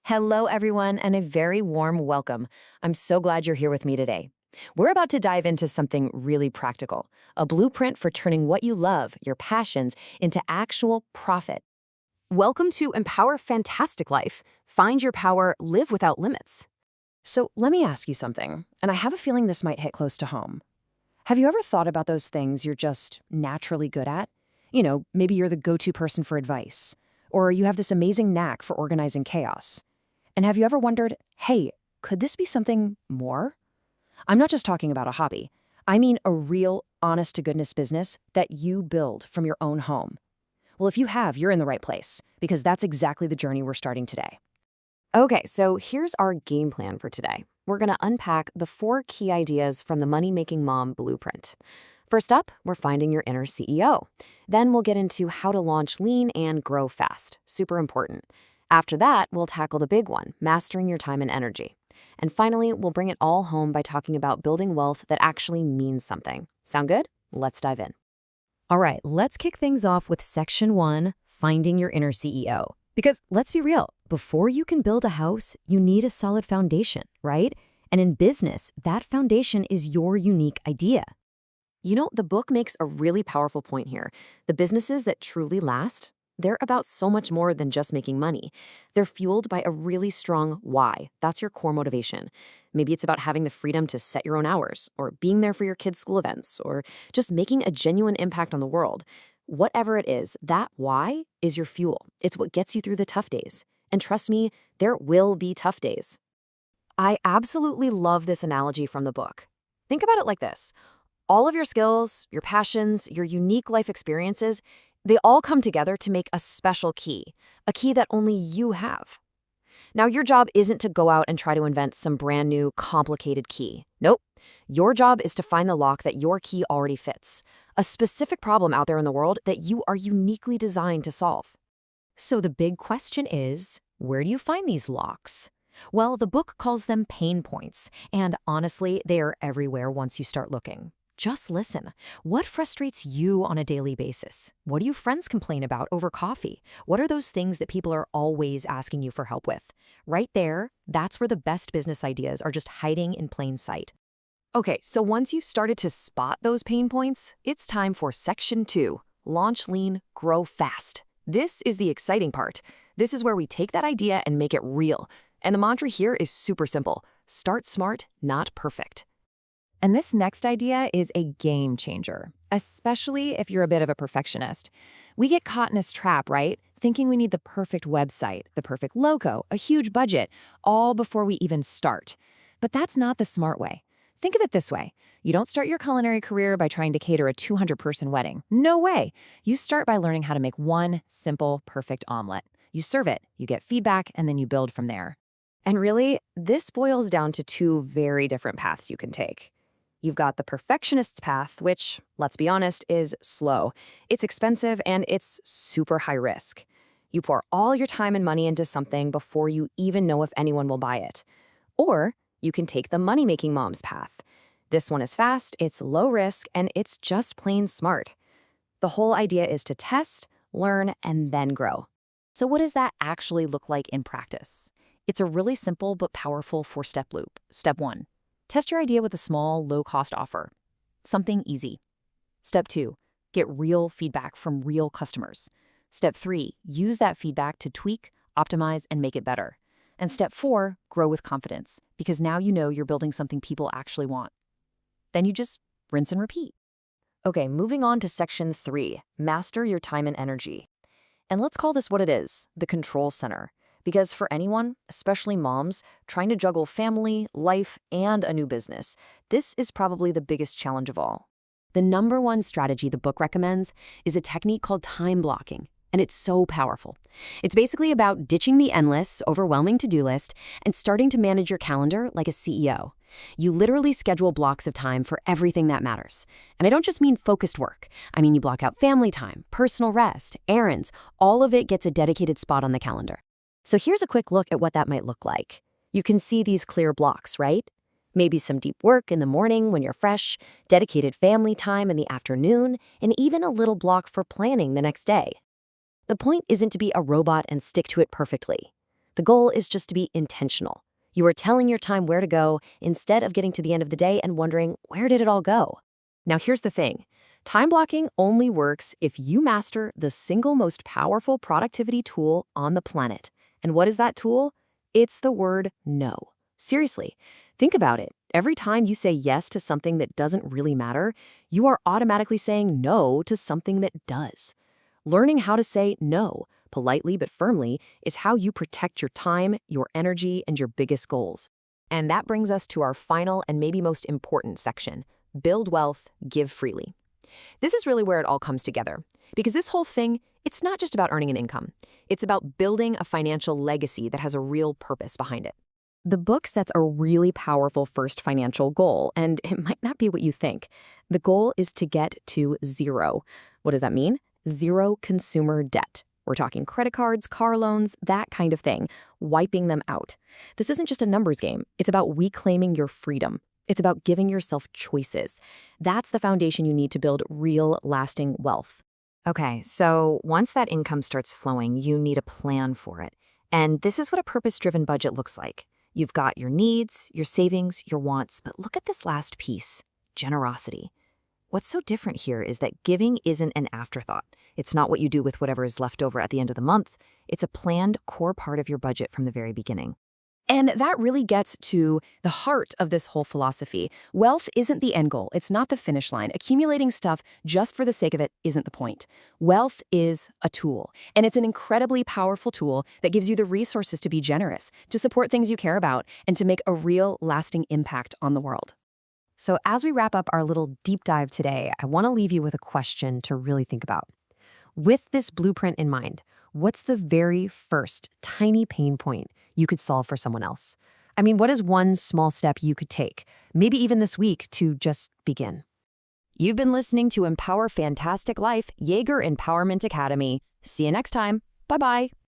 Hello, everyone, and a very warm welcome. I'm so glad you're here with me today. We're about to dive into something really practical, a blueprint for turning what you love, your passions, into actual profit. Welcome to Empower Fantastic Life. Find your power, live without limits. So let me ask you something, and I have a feeling this might hit close to home. Have you ever thought about those things you're just naturally good at? Maybe you're the go-to person for advice, or you have this amazing knack for organizing chaos. And have you ever wondered, hey, could this be something more? I'm not just talking about a hobby. I mean a real, honest-to-goodness business that you build from your own home. Well, if you have, you're in the right place, because that's exactly the journey we're starting today. Okay, so here's our game plan for today. We're going to unpack the 4 key ideas from the Money-Making Mom Blueprint. First up, we're finding your inner CEO. Then we'll get into how to launch lean and grow fast. Super important. After that, we'll tackle the big one, mastering your time and energy. And finally, we'll bring it all home by talking about building wealth that actually means something. Sound good? Let's dive in. All right, let's kick things off with Section 1, Finding Your Inner CEO. Because let's be real, before you can build a house, you need a solid foundation, right? And in business, that foundation is your unique idea. The book makes a really powerful point here. The businesses that truly last, they're about so much more than just making money. They're fueled by a really strong why. That's your core motivation. Maybe it's about having the freedom to set your own hours, or being there for your kids' school events, or just making a genuine impact on the world. Whatever it is, that why is your fuel. It's what gets you through the tough days. And trust me, there will be tough days. I absolutely love this analogy from the book. Think about it like this. All of your skills, your passions, your unique life experiences, they all come together to make a special key, a key that only you have. Now, your job isn't to go out and try to invent some brand new, complicated key. Nope. Your job is to find the lock that your key already fits, a specific problem out there in the world that you are uniquely designed to solve. So the big question is, where do you find these locks? Well, the book calls them pain points, and honestly, they are everywhere once you start looking. Just listen. What frustrates you on a daily basis? What do your friends complain about over coffee? What are those things that people are always asking you for help with? Right there, that's where the best business ideas are just hiding in plain sight. Okay, so once you've started to spot those pain points, it's time for Section 2, Launch Lean, Grow Fast. This is the exciting part. This is where we take that idea and make it real. And the mantra here is super simple. Start smart, not perfect. And this next idea is a game changer, especially if you're a bit of a perfectionist. We get caught in this trap, right? Thinking we need the perfect website, the perfect logo, a huge budget, all before we even start. But that's not the smart way. Think of it this way. You don't start your culinary career by trying to cater a 200-person wedding. No way. You start by learning how to make one simple, perfect omelet. You serve it, you get feedback, and then you build from there. And really, this boils down to 2 very different paths you can take. You've got the perfectionist's path, which, let's be honest, is slow. It's expensive and it's super high risk. You pour all your time and money into something before you even know if anyone will buy it. Or you can take the money-making mom's path. This one is fast, it's low risk, and it's just plain smart. The whole idea is to test, learn, and then grow. So what does that actually look like in practice? It's a really simple but powerful 4-step loop. Step 1. Test your idea with a small, low-cost offer. Something easy. Step 2. Get real feedback from real customers. Step 3. Use that feedback to tweak, optimize, and make it better. And step 4. Grow with confidence, because now you know you're building something people actually want. Then you just rinse and repeat. Okay, moving on to Section 3. Master your time and energy. And let's call this what it is, the control center. Because for anyone, especially moms, trying to juggle family, life, and a new business, this is probably the biggest challenge of all. The number 1 strategy the book recommends is a technique called time blocking, and it's so powerful. It's basically about ditching the endless, overwhelming to-do list and starting to manage your calendar like a CEO. You literally schedule blocks of time for everything that matters. And I don't just mean focused work. I mean you block out family time, personal rest, errands, all of it gets a dedicated spot on the calendar. So here's a quick look at what that might look like. You can see these clear blocks, right? Maybe some deep work in the morning when you're fresh, dedicated family time in the afternoon, and even a little block for planning the next day. The point isn't to be a robot and stick to it perfectly. The goal is just to be intentional. You are telling your time where to go instead of getting to the end of the day and wondering, where did it all go? Now, here's the thing. Time blocking only works if you master the single most powerful productivity tool on the planet. And what is that tool? It's the word no. Seriously, think about it. Every time you say yes to something that doesn't really matter, you are automatically saying no to something that does. Learning how to say no, politely but firmly, is how you protect your time, your energy, and your biggest goals. And that brings us to our final and maybe most important section: build wealth, give freely. This is really where it all comes together. Because this whole thing, it's not just about earning an income. It's about building a financial legacy that has a real purpose behind it. The book sets a really powerful first financial goal, and it might not be what you think. The goal is to get to zero. What does that mean? Zero consumer debt. We're talking credit cards, car loans, that kind of thing, wiping them out. This isn't just a numbers game. It's about reclaiming your freedom. It's about giving yourself choices. That's the foundation you need to build real, lasting wealth. Okay, so once that income starts flowing, you need a plan for it. And this is what a purpose-driven budget looks like. You've got your needs, your savings, your wants, but look at this last piece: generosity. What's so different here is that giving isn't an afterthought. It's not what you do with whatever is left over at the end of the month. It's a planned core part of your budget from the very beginning. And that really gets to the heart of this whole philosophy. Wealth isn't the end goal. It's not the finish line. Accumulating stuff just for the sake of it isn't the point. Wealth is a tool, and it's an incredibly powerful tool that gives you the resources to be generous, to support things you care about, and to make a real, lasting impact on the world. So as we wrap up our little deep dive today, I want to leave you with a question to really think about. With this blueprint in mind, what's the very first tiny pain point you could solve for someone else? I mean, what is one small step you could take, maybe even this week, to just begin? You've been listening to Empower Fantastic Life, Jaeger Empowerment Academy. See you next time. Bye-bye.